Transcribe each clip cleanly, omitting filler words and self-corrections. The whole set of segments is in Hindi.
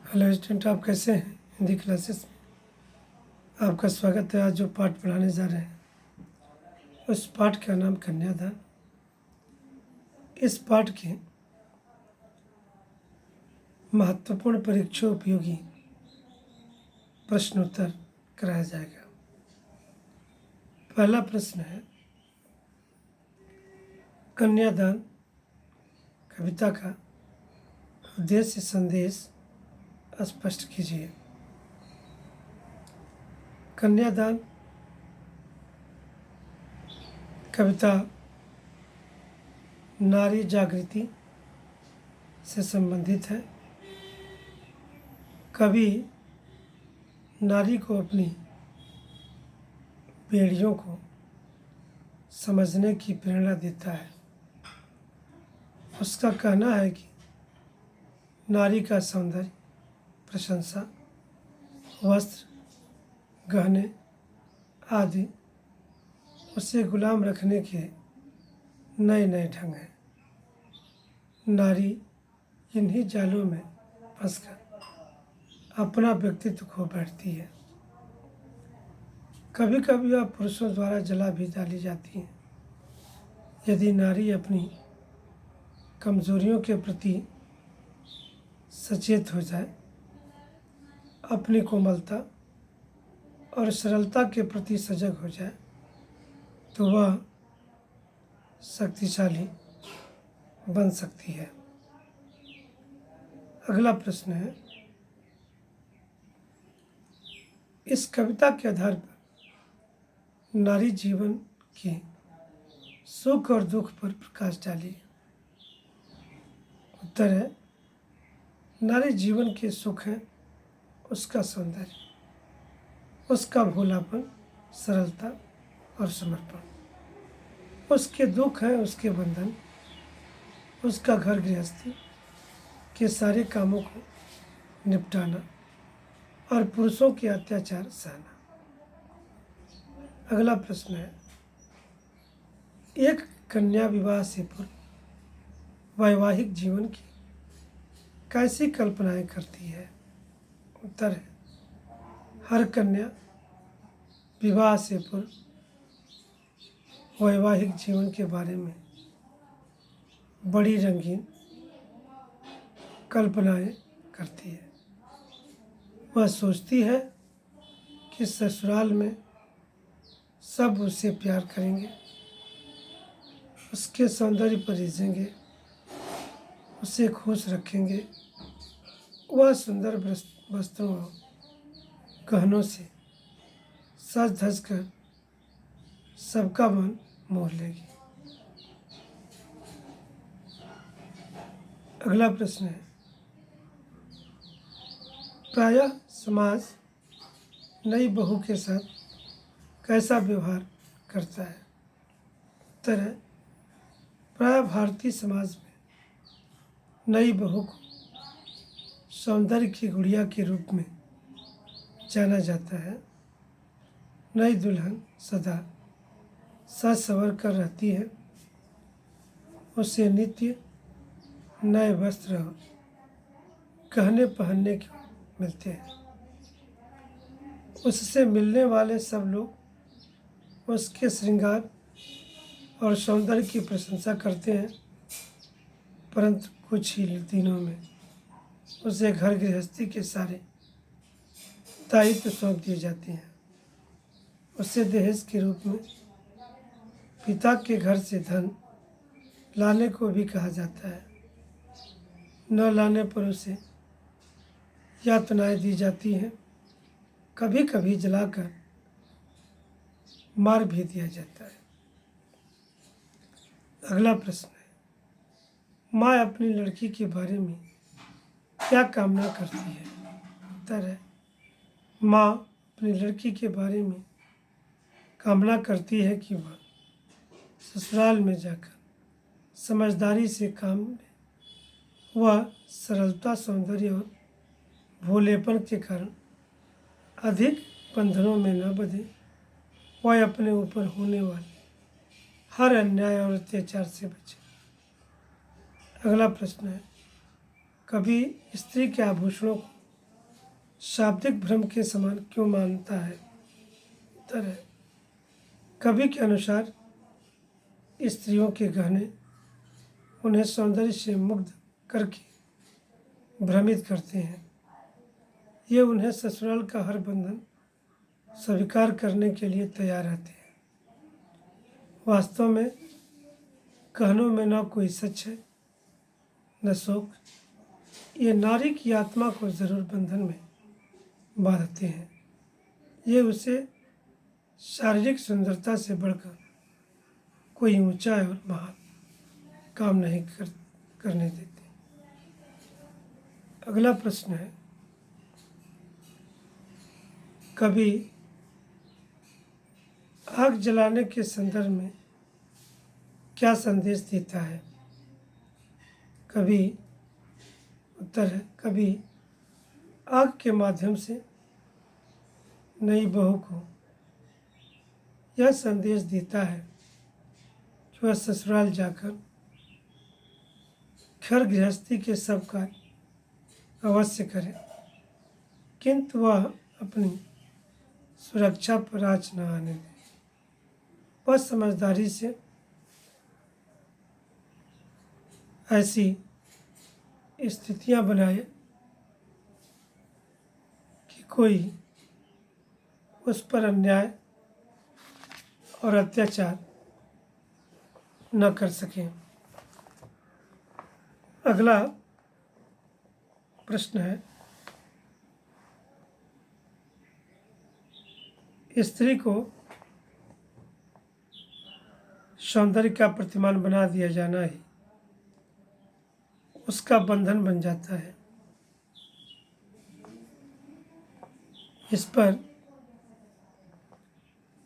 हेलो स्टूडेंट, आप कैसे हैं? हिंदी क्लासेस में आपका स्वागत है। आज जो पाठ पढ़ाने जा रहे हैं उस पाठ का नाम कन्यादान। इस पाठ के महत्वपूर्ण परीक्षा उपयोगी प्रश्नोत्तर कराया जाएगा। पहला प्रश्न है, कन्यादान कविता का उद्देश्य संदेश स्पष्ट कीजिए। कन्यादान कविता नारी जागृति से संबंधित है। कवि नारी को अपनी बेड़ियों को समझने की प्रेरणा देता है। उसका कहना है कि नारी का सौंदर्य, प्रशंसा, वस्त्र, गहने आदि उसे गुलाम रखने के नए नए ढंग हैं। नारी इन्हीं जालों में फंसकर अपना व्यक्तित्व खो बैठती है। कभी कभी वह पुरुषों द्वारा जला भी डाली जाती है। यदि नारी अपनी कमजोरियों के प्रति सचेत हो जाए, अपनी कोमलता और सरलता के प्रति सजग हो जाए, तो वह शक्तिशाली बन सकती है। अगला प्रश्न है, इस कविता के आधार पर नारी जीवन के सुख और दुख पर प्रकाश डालिए। उत्तर है, नारी जीवन के सुख है उसका सौंदर्य, उसका भोलापन, सरलता और समर्पण। उसके दुख है उसके बंधन, उसका घर गृहस्थी के सारे कामों को निपटाना और पुरुषों के अत्याचार सहना। अगला प्रश्न है, एक कन्या विवाह से पूर्व वैवाहिक जीवन की कैसी कल्पनाएं करती है? उत्तर है, हर कन्या विवाह से पूर्व वैवाहिक जीवन के बारे में बड़ी रंगीन कल्पनाएं करती है। वह सोचती है कि ससुराल में सब उससे प्यार करेंगे, उसके सौंदर्य पर रिझेंगे, उसे खुश रखेंगे। वह सुंदर वस्त्रों और गहनों से सज धज कर सबका मन मोह लेगी। अगला प्रश्न है, प्रायः समाज नई बहू के साथ कैसा व्यवहार करता है? उत्तर है, प्रायः भारतीय समाज में नई बहू को सौंदर्य की गुड़िया के रूप में जाना जाता है। नई दुल्हन सदा सज संवर कर रहती है। उसे नित्य नए वस्त्र और गहने पहनने को मिलते हैं। उससे मिलने वाले सब लोग उसके श्रृंगार और सौंदर्य की प्रशंसा करते हैं, परंतु कुछ ही दिनों में उसे घर गृहस्थी के सारे दायित्व सौंप दिए जाते हैं। उसे दहेज के रूप में पिता के घर से धन लाने को भी कहा जाता है। न लाने पर उसे यातनाएं दी जाती हैं, कभी कभी जलाकर मार भी दिया जाता है। अगला प्रश्न है, माँ अपनी लड़की के बारे में क्या कामना करती है? उत्तर है, माँ अपनी लड़की के बारे में कामना करती है कि वह ससुराल में जाकर समझदारी से काम ले। वह सरलता, सौंदर्य और भोलेपन के कारण अधिक बंधनों में न बंधे। वह अपने ऊपर होने वाले हर अन्याय और अत्याचार से बचे। अगला प्रश्न है, कभी स्त्री के आभूषणों को शाब्दिक भ्रम के समान क्यों मानता है? उत्तर है, कवि के अनुसार स्त्रियों के गहने उन्हें सौंदर्य से मुग्ध करके भ्रमित करते हैं। ये उन्हें ससुराल का हर बंधन स्वीकार करने के लिए तैयार रहते हैं। वास्तव में गहनों में न कोई सच है न शोक। ये नारी की आत्मा को जरूर बंधन में बांधते हैं। ये उसे शारीरिक सुंदरता से बढ़कर कोई ऊंचा और महान काम नहीं करने देते। अगला प्रश्न है, कभी आग जलाने के संदर्भ में क्या संदेश देता है? कभी उत्तर है, कभी आग के माध्यम से नई बहू को यह संदेश देता है कि वह ससुराल जाकर घर गृहस्थी के सब कार्य अवश्य करे, किंतु वह अपनी सुरक्षा पर आँच न आने दे। वह समझदारी से ऐसी स्थितियां बनाए कि कोई उस पर अन्याय और अत्याचार न कर सके। अगला प्रश्न है, स्त्री को सौंदर्य का प्रतिमान बना दिया जाना ही उसका बंधन बन जाता है। इस पर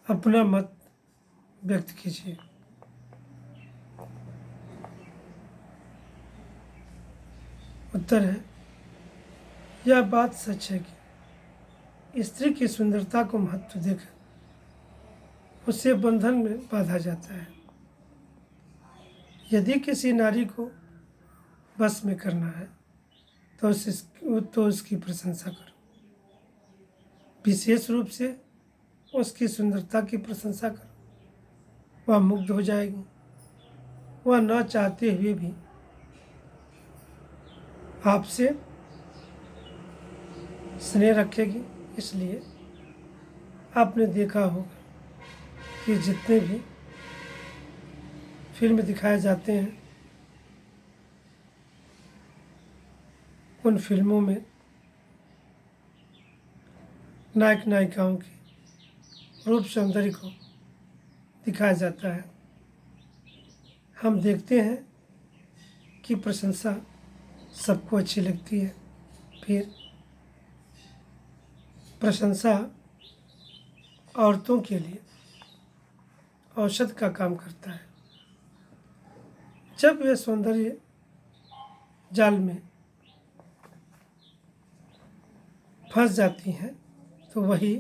अपना मत व्यक्त कीजिए। उत्तर है, यह बात सच है कि स्त्री की सुंदरता को महत्व देकर उसे बंधन में बांधा जाता है। यदि किसी नारी को बस में करना है तो उसकी प्रशंसा करो। विशेष रूप से उसकी सुंदरता की प्रशंसा करो। वह मुग्ध हो जाएगी। वह न चाहते हुए भी आपसे स्नेह रखेगी। इसलिए आपने देखा होगा कि जितने भी फिल्म दिखाए जाते हैं उन फिल्मों में नायक नायिकाओं की रूप सौंदर्य को दिखाया जाता है। हम देखते हैं कि प्रशंसा सबको अच्छी लगती है। फिर प्रशंसा औरतों के लिए औषध का काम करता है। जब वे सौंदर्य जाल में फंस जाती हैं तो वही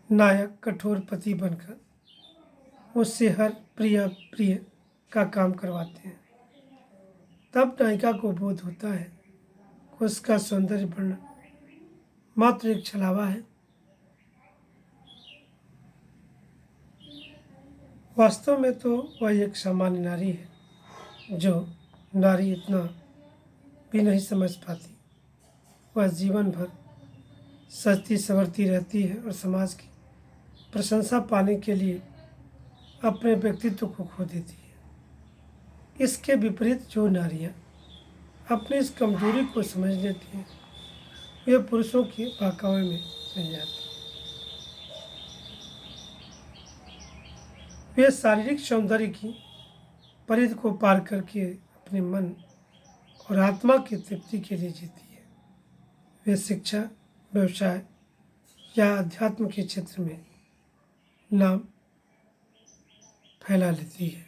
नायक कठोर पति बनकर उससे हर प्रिय का काम करवाते हैं। तब नायिका को बोध होता है कि उसका सौंदर्य वर्णन मात्र एक छलावा है। वास्तव में तो वह एक सामान्य नारी है। जो नारी इतना भी नहीं समझ पाती, वह जीवन भर सजती संवरती रहती है और समाज की प्रशंसा पाने के लिए अपने व्यक्तित्व को खो देती है। इसके विपरीत जो नारियां अपनी इस कमजोरी को समझ लेती हैं, वे पुरुषों के बहकावे में नहीं जाती। वे शारीरिक सौंदर्य की परिधि को पार करके अपने मन और आत्मा की तृप्ति के लिए जीती है। वे शिक्षा, व्यवसाय या अध्यात्म के क्षेत्र में नाम फैला लेती है।